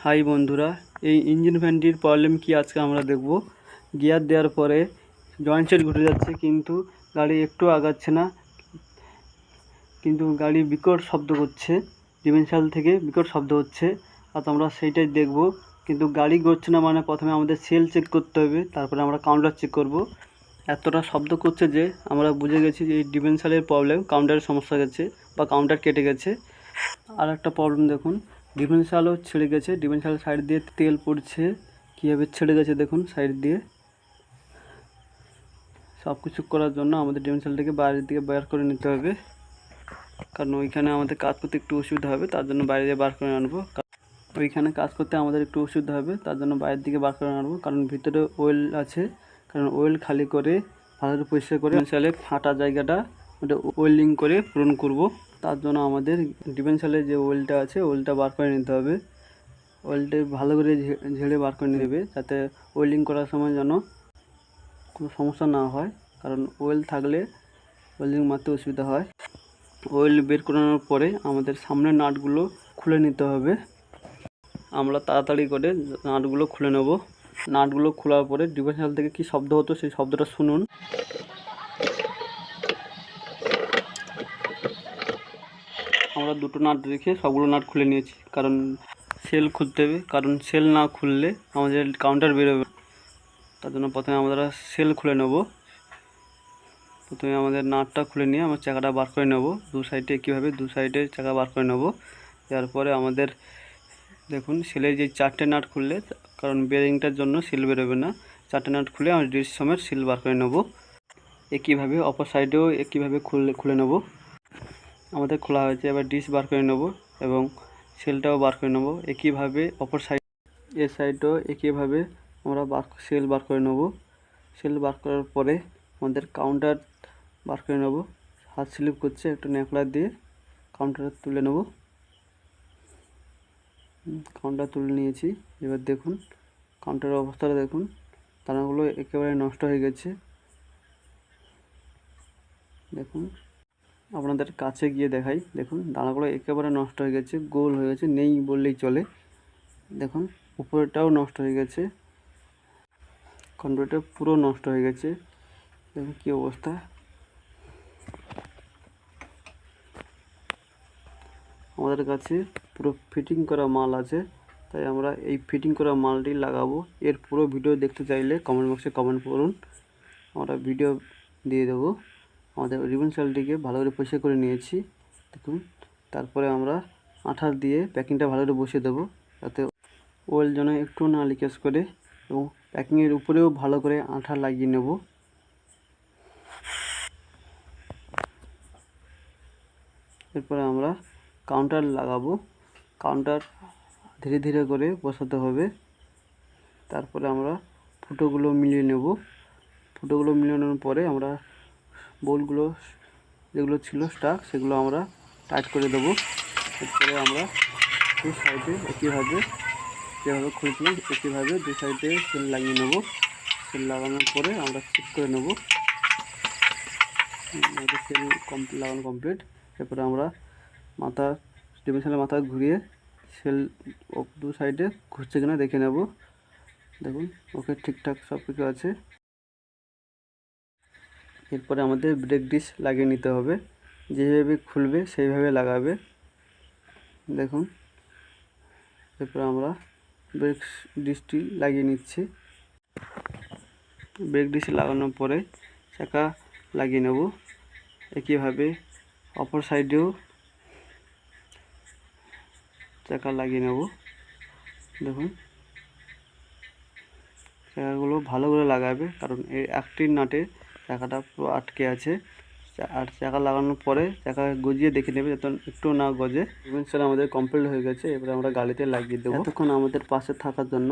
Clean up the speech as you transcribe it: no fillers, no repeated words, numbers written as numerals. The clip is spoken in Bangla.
হাই বন্ধুরা, এই ইঞ্জিন ফ্যানটির প্রবলেম কি আজকে আমরা দেখব। গিয়ার দেওয়ার পরে জয়েন্ট সেট ঘুরে যাচ্ছে, কিন্তু গাড়ি একটু আগাচ্ছে না, কিন্তু গাড়ি বিকট শব্দ করছে, ডিফারেনশিয়াল থেকে বিকট শব্দ হচ্ছে। আর আমরা সেইটাই দেখব। কিন্তু গাড়ি গড়ছে না মানে প্রথমে আমাদের সেল চেক করতে হবে, তারপরে আমরা কাউন্টার চেক করব। এতটা শব্দ করছে যে আমরা বুঝে গেছি যে এই ডিফারেনশিয়ালের প্রবলেম, কাউন্টারের সমস্যা গেছে বা কাউন্টার কেটে গেছে। আর একটা প্রবলেম দেখুন, ডিফারেনশিয়ালও ছেড়ে গেছে, ডিফারেনশিয়াল সাইড দিয়ে তেল পড়ছে, কীভাবে ছেড়ে গেছে দেখুন সাইড দিয়ে। সব কিছু করার জন্য আমাদের ডিফারেনশিয়ালটাকে বাইরের দিকে বের করে নিতে হবে, কারণ ওইখানে আমাদের কাজ করতে একটু অসুবিধা হবে, তার জন্য বাইরে দিয়ে বার করে আনবো। ওইখানে কাজ করতে আমাদের একটু অসুবিধা হবে, তার জন্য বাইরের দিকে বার করে আনবো, কারণ ভিতরে অয়েল আছে। কারণ অয়েল খালি করে ভালো পরিষ্কার করে ডিফারেনশিয়ালে ফাটা জায়গাটা ওটা ওয়েল্ডিং করে পূরণ করব। তার জন্য আমাদের ডিফারেনশিয়ালে যে অয়েলটা আছে ওয়েলটা বার করে নিতে হবে। অয়েলটা ভালো করে ঝেড়ে বার করে নেবে, যাতে ওয়েল্ডিং করার সময় যেন কোনো সমস্যা না হয়, কারণ অয়েল থাকলে ওয়েল্ডিং মারতে অসুবিধা হয়। অয়েল বের করানোর পরে আমাদের সামনের নাটগুলো খুলে নিতে হবে। আমরা তাড়াতাড়ি করে নাটগুলো খুলে নেব। নাটগুলো খোলার পরে ডিফারেনশিয়াল থেকে কি শব্দ হতো সেই শব্দটা শুনুন। আমরা দুটো নাট রেখে সবগুলো নাট খুলে নিয়েছি, কারণ সেল খুলতে হবে, কারণ সেল না খুললে আমাদের কাউন্টার বেরোবে। তার জন্য প্রথমে আমরা সেল খুলে নেব। প্রথমে আমাদের নাটটা খুলে নিয়ে আমরা চাকাটা বার করে নেব, দু সাইডে কীভাবে দু সাইডে চাকা বার করে নেব। তারপরে আমাদের দেখুন সেলের যে চারটে নাট খুললে, কারণ বেরিংটার জন্য সিল বেরোবে না, চারটে নাট খুলে আমরা ডিস সমেত সিল বার করে নেব। একইভাবে অপর সাইডেও একইভাবে খুলে নেব। আমাদের খোলা হয়েছে, এবার ডিস বার করে নেব এবং সেলটাও বার করে নেব। একইভাবে অপর সাইড এ সাইডও একইভাবে আমরা সেল বার করে নেব। সেল বার করার পরে আমাদের কাউন্টার বার করে নেব। হাত স্লিপ করছে, একটু ন্যাকড়া দিয়ে কাউন্টার তুলে নেব। কাউন্টার তুলে নিয়েছি। এবার দেখুন কাউন্টারের অবস্থাটা দেখুন, দানাগুলো একেবারে নষ্ট হয়ে গেছে। দেখুন আপনাদের কাছে গিয়ে দেখাই, দেখুন দানাগুলো একেবারে নষ্ট হয়ে গেছে, গোল হয়ে গেছে, নেই বললেই চলে। দেখুন উপরেটাও নষ্ট হয়ে গেছে, কন্ট্রোলটা পুরো নষ্ট হয়ে গেছে। দেখুন কী অবস্থা। আমাদের কাছে পুরো ফিটিং করা মাল আছে, তাই আমরা এই ফিটিং করা মালটি লাগাবো। এর পুরো ভিডিও দেখতে চাইলে কমেন্ট বক্সে কমেন্ট করুন, আমরা ভিডিও দিয়ে দেবো। আমাদের ডিফারেনশিয়ালটিকে ভালো করে পরিষ্কার করে নিয়েছি দেখুন। তারপরে আমরা আঠা দিয়ে প্যাকিংটা ভালো করে বসিয়ে দেবো, যাতে অয়েল যেন একটু না লিকেজ করে, এবং প্যাকিংয়ের উপরেও ভালো করে আঠা লাগিয়ে নেব। এরপরে আমরা কাউন্টার লাগাবো। কাউন্টার ধীরে ধীরে করে বসাতে হবে। তারপরে আমরা ফুটোগুলো মিলিয়ে নেব। ফুটোগুলো মিলানোর পরে আমরা বোল্টগুলো যেগুলো ছিল স্টাক সেগুলো আমরা টাইট করে দেবো। এরপরে আমরা দু সাইডে একইভাবে যেভাবে খুলেছিলাম একইভাবে দু সাইডে সেল লাগিয়ে নেব। সেল লাগানোর পরে আমরা চেক করে নেব সেল লাগানো কমপ্লিট। এরপরে আমরা ডিফারেনশিয়ালের মাথা ঘুরিয়ে সেল দু সাইডে ঘুরছে কিনা দেখে নেব। দেখুন ওকে, ঠিকঠাক সব কিছু আছে। এরপরে আমাদের ব্রেক ডিস লাগিয়ে নিতে হবে, যেভাবে খুলবে সেইভাবে লাগাবে। দেখুন এরপর আমরা ব্রেক ডিসটি লাগিয়ে নিচ্ছি। ব্রেক ডিস লাগানোর পরে চাকা লাগিয়ে নেব। একইভাবে অপর সাইডেও চাকা লাগিয়ে নেব। দেখুন চাকাগুলো ভালো করে লাগাবে, কারণ এই একটি নাটে চাকাটা পুরো আটকে আছে। আর চাকা লাগানোর পরে চাকা গজিয়ে দেখে নেবে, যাতে একটু না গজে। ডিফারেনশিয়াল আমাদের কমপ্লিট হয়ে গেছে। এবারে আমরা গাড়িতে লাগিয়ে দেবো। এতক্ষণ আমাদের পাশে থাকার জন্য